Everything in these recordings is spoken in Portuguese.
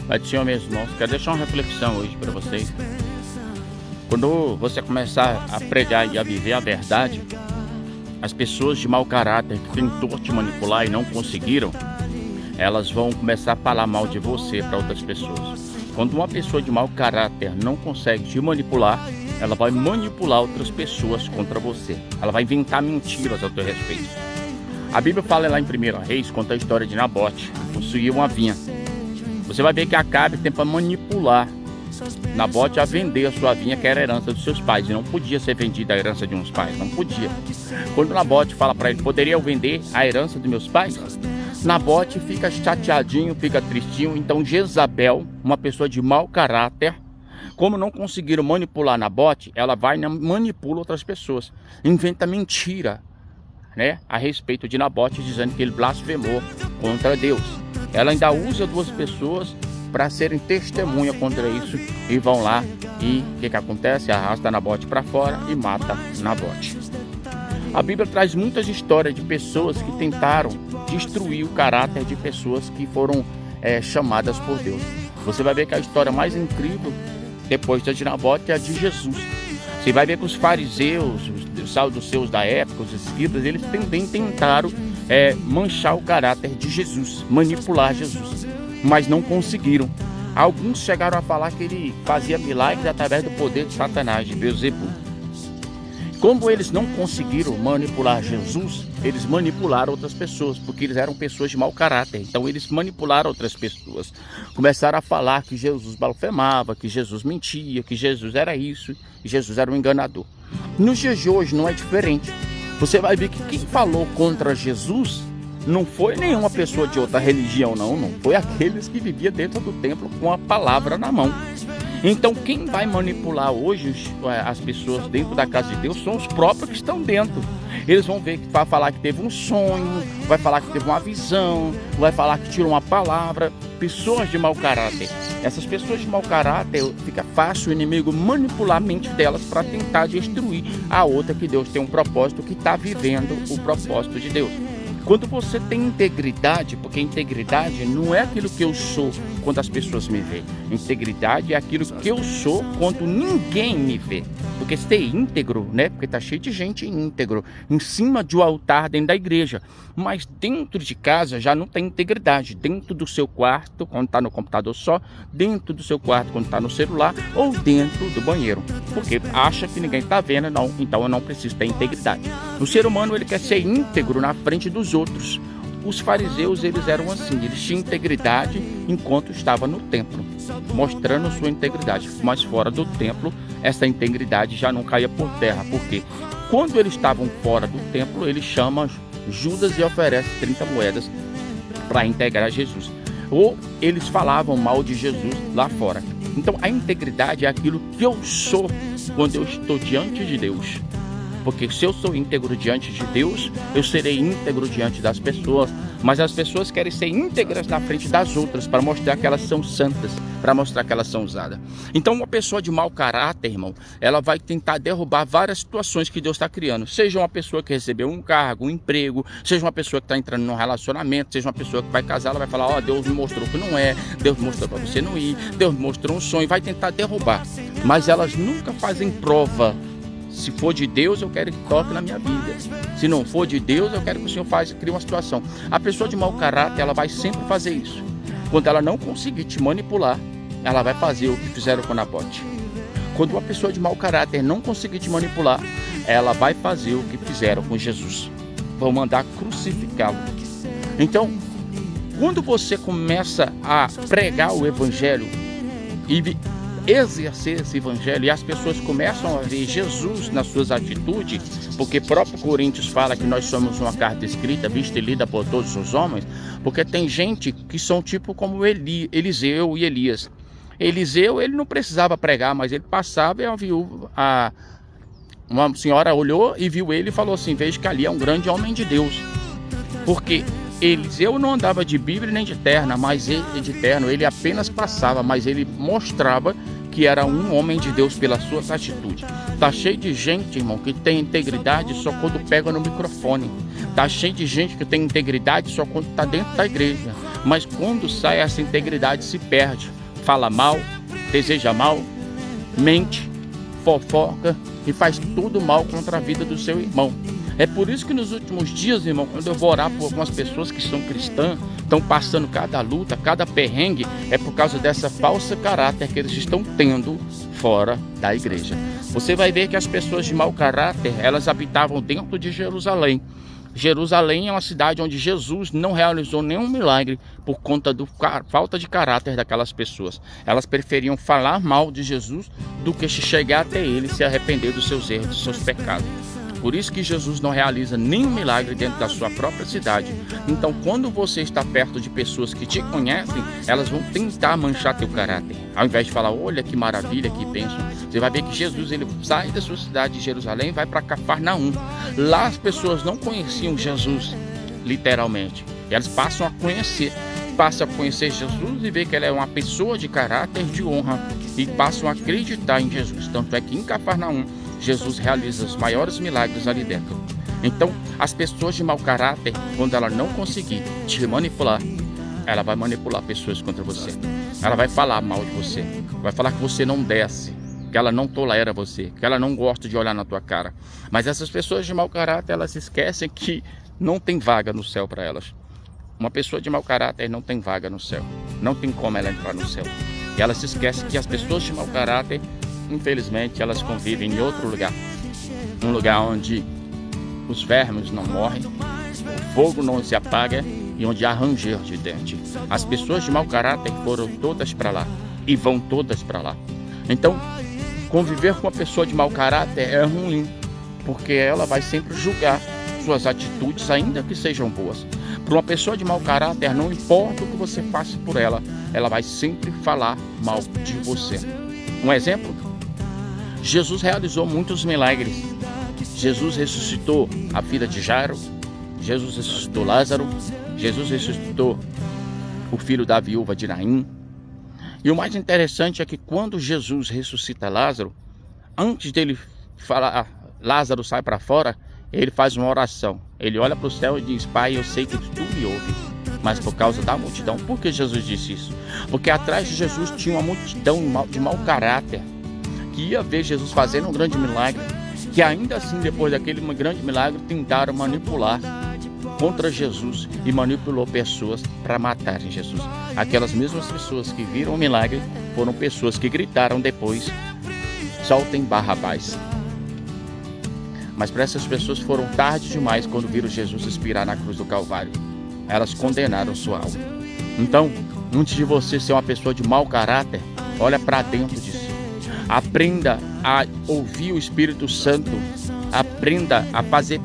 Pai do Senhor, meus irmãos, quero deixar uma reflexão hoje para vocês. Quando você começar a pregar e a viver a verdade, as pessoas de mau caráter que tentou te manipular e não conseguiram, elas vão começar a falar mal de você para outras pessoas. Quando uma pessoa de mau caráter não consegue te manipular, ela vai manipular outras pessoas contra você. Ela vai inventar mentiras ao teu respeito. A Bíblia fala lá em 1 Reis, conta a história de Nabote, que possuía uma vinha. Você vai ver que Acabe tem para manipular Nabote a vender a sua vinha, que era a herança dos seus pais, e não podia ser vendida a herança de uns pais, não podia. Quando Nabote fala para ele, poderia eu vender a herança dos meus pais? Nabote fica chateadinho, fica tristinho. Então Jezabel, uma pessoa de mau caráter, como não conseguiram manipular Nabote, ela vai e manipula outras pessoas, inventa mentira, a respeito de Nabote, dizendo que ele blasfemou contra Deus. Ela ainda usa duas pessoas para serem testemunha contra isso, e vão lá e o que acontece? Arrasta Nabote para fora e mata Nabote. A Bíblia traz muitas histórias de pessoas que tentaram destruir o caráter de pessoas que foram chamadas por Deus. Você vai ver que a história mais incrível depois da de Nabote é a de Jesus. Você vai ver que os fariseus, os saduceus da época, os escribas, eles também tentaram manchar o caráter de Jesus, manipular Jesus, mas não conseguiram. Alguns chegaram a falar que ele fazia milagres através do poder de Satanás, de Beelzebul. Como eles não conseguiram manipular Jesus, eles manipularam outras pessoas, porque eles eram pessoas de mau caráter. Então eles manipularam outras pessoas. Começaram a falar que Jesus blasfemava, que Jesus mentia, que Jesus era isso, que Jesus era um enganador. Nos dias de hoje não é diferente. Você vai ver que quem falou contra Jesus não foi nenhuma pessoa de outra religião, não foi aqueles que viviam dentro do templo com a palavra na mão. Então quem vai manipular hoje as pessoas dentro da casa de Deus são os próprios que estão dentro. Eles vão ver que vai falar que teve um sonho, vai falar que teve uma visão, vai falar que tirou uma palavra. Pessoas de mau caráter. Essas pessoas de mau caráter, fica fácil o inimigo manipular a mente delas para tentar destruir a outra que Deus tem um propósito, que está vivendo o propósito de Deus. Quando você tem integridade, porque integridade não é aquilo que eu sou quando as pessoas me veem. Integridade é aquilo que eu sou quando ninguém me vê. Porque ser íntegro, porque está cheio de gente íntegro em cima de um altar dentro da igreja. Mas dentro de casa já não tem integridade. Dentro do seu quarto, quando está no computador só, dentro do seu quarto, quando está no celular, ou dentro do banheiro. Porque acha que ninguém está vendo, não. Então eu não preciso ter integridade. O ser humano, ele quer ser íntegro na frente dos outros. Os fariseus, eles eram assim, eles tinham integridade enquanto estavam no templo, mostrando sua integridade, mas fora do templo, essa integridade já não caía por terra, porque quando eles estavam fora do templo, ele chama Judas e oferece 30 moedas para integrar Jesus, ou eles falavam mal de Jesus lá fora. Então a integridade é aquilo que eu sou quando eu estou diante de Deus. Porque se eu sou íntegro diante de Deus, eu serei íntegro diante das pessoas. Mas as pessoas querem ser íntegras na frente das outras, para mostrar que elas são santas, para mostrar que elas são usadas. Então uma pessoa de mau caráter, irmão, ela vai tentar derrubar várias situações que Deus está criando. Seja uma pessoa que recebeu um cargo, um emprego, seja uma pessoa que está entrando num relacionamento, seja uma pessoa que vai casar, ela vai falar, Deus me mostrou que não é, Deus me mostrou para você não ir, Deus me mostrou um sonho, vai tentar derrubar. Mas elas nunca fazem prova. Se for de Deus, eu quero que toque na minha vida. Se não for de Deus, eu quero que o Senhor crie uma situação. A pessoa de mau caráter, ela vai sempre fazer isso. Quando ela não conseguir te manipular, ela vai fazer o que fizeram com Nabote. Quando uma pessoa de mau caráter não conseguir te manipular, ela vai fazer o que fizeram com Jesus. Vão mandar crucificá-lo. Então, quando você começa a pregar o evangelho e exercer esse evangelho, e as pessoas começam a ver Jesus nas suas atitudes, porque próprio Coríntios fala que nós somos uma carta escrita, vista e lida por todos os homens, porque tem gente que são tipo como Eliseu e Elias. Eliseu, ele não precisava pregar, mas ele passava e uma senhora olhou e viu ele e falou assim, veja que ali é um grande homem de Deus. Porque Eliseu não andava de Bíblia nem de terno, ele apenas passava, mas ele mostrava que que era um homem de Deus pela sua atitude. Tá cheio de gente, irmão, que tem integridade só quando pega no microfone. Tá cheio de gente que tem integridade só quando tá dentro da igreja. Mas quando sai, essa integridade se perde. Fala mal, deseja mal, mente, fofoca e faz tudo mal contra a vida do seu irmão. É por isso que nos últimos dias, irmão, quando eu vou orar por algumas pessoas que são cristãs, estão passando cada luta, cada perrengue, é por causa dessa falsa caráter que eles estão tendo fora da igreja. Você vai ver que as pessoas de mau caráter, elas habitavam dentro de Jerusalém. Jerusalém é uma cidade onde Jesus não realizou nenhum milagre por conta da falta de caráter daquelas pessoas. Elas preferiam falar mal de Jesus do que chegar até ele e se arrepender dos seus erros, dos seus pecados. Por isso que Jesus não realiza nenhum milagre dentro da sua própria cidade. Então, quando você está perto de pessoas que te conhecem, elas vão tentar manchar teu caráter. Ao invés de falar, olha que maravilha, que bênção, você vai ver que Jesus, ele sai da sua cidade de Jerusalém e vai para Cafarnaum. Lá as pessoas não conheciam Jesus, literalmente. Elas passam a conhecer Jesus e ver que ele é uma pessoa de caráter, de honra, e passam a acreditar em Jesus. Tanto é que em Cafarnaum, Jesus realiza os maiores milagres ali dentro. Então, as pessoas de mau caráter, quando ela não conseguir te manipular, ela vai manipular pessoas contra você. Ela vai falar mal de você, vai falar que você não desce, que ela não tolera você, que ela não gosta de olhar na tua cara. Mas essas pessoas de mau caráter, elas esquecem que não tem vaga no céu para elas. Uma pessoa de mau caráter não tem vaga no céu. Não tem como ela entrar no céu. E ela se esquece que as pessoas de mau caráter, infelizmente, elas convivem em outro lugar. Um lugar onde os vermes não morrem, o fogo não se apaga e onde há ranger de dente. As pessoas de mau caráter foram todas para lá e vão todas para lá. Então, conviver com uma pessoa de mau caráter é ruim, porque ela vai sempre julgar suas atitudes, ainda que sejam boas. Para uma pessoa de mau caráter, não importa o que você faça por ela, ela vai sempre falar mal de você. Um exemplo? Jesus realizou muitos milagres. Jesus ressuscitou a filha de Jairo, Jesus ressuscitou Lázaro, Jesus ressuscitou o filho da viúva de Naim. E o mais interessante é que quando Jesus ressuscita Lázaro, antes dele falar, Lázaro sai para fora, ele faz uma oração. Ele olha para o céu e diz, Pai, eu sei que tu me ouve, mas por causa da multidão. Por que Jesus disse isso? Porque atrás de Jesus tinha uma multidão de mau caráter, que ia ver Jesus fazendo um grande milagre, que ainda assim, depois daquele grande milagre, tentaram manipular contra Jesus e manipulou pessoas para matarem Jesus. Aquelas mesmas pessoas que viram o milagre foram pessoas que gritaram depois, soltem Barrabás. Mas para essas pessoas foram tarde demais quando viram Jesus expirar na cruz do Calvário. Elas condenaram sua alma. Então, antes de você ser uma pessoa de mau caráter, olha para dentro de si. Aprenda a ouvir o Espírito Santo. Aprenda a fazer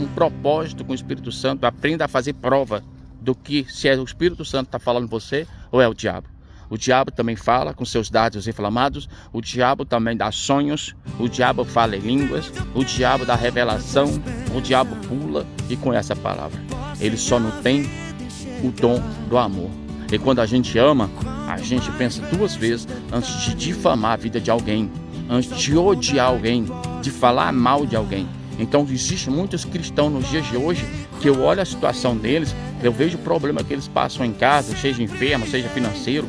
um propósito com o Espírito Santo. Aprenda a fazer prova do que se é o Espírito Santo que está falando você ou é o diabo. O diabo também fala com seus dardos inflamados, o diabo também dá sonhos, o diabo fala em línguas, o diabo dá revelação, o diabo pula e conhece a palavra. Ele só não tem o dom do amor. E quando a gente ama, a gente pensa duas vezes antes de difamar a vida de alguém, antes de odiar alguém, de falar mal de alguém. Então existem muitos cristãos nos dias de hoje que eu olho a situação deles, eu vejo o problema que eles passam em casa, seja enfermo, seja financeiro,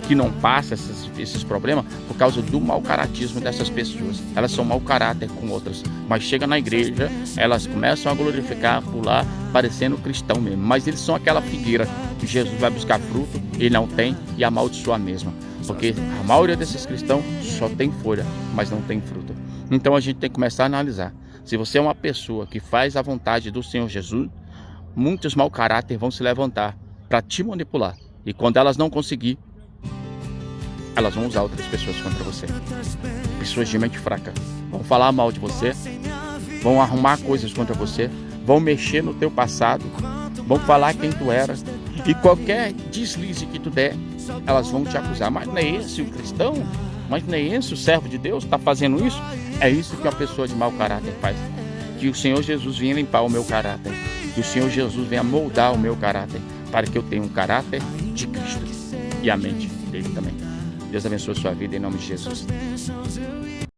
que não passa esses problemas por causa do mau caratismo dessas pessoas. Elas são mau caráter com outras, mas chega na igreja, elas começam a glorificar, pular, parecendo cristão mesmo. Mas eles são aquela figueira que Jesus vai buscar fruto e não tem, e amaldiçoa mesmo. Porque a maioria desses cristãos só tem folha, mas não tem fruto. Então a gente tem que começar a analisar. Se você é uma pessoa que faz a vontade do Senhor Jesus, muitos mau caráter vão se levantar para te manipular. E quando elas não conseguirem, elas vão usar outras pessoas contra você. Pessoas de mente fraca. Vão falar mal de você, vão arrumar coisas contra você, vão mexer no teu passado, vão falar quem tu era. E qualquer deslize que tu der, elas vão te acusar. Mas não é esse o cristão? Mas não é esse o servo de Deus que está fazendo isso? É isso que uma pessoa de mau caráter faz. Que o Senhor Jesus venha limpar o meu caráter. Que o Senhor Jesus venha moldar o meu caráter, para que eu tenha um caráter de Cristo e a mente dele também. Deus abençoe a sua vida em nome de Jesus.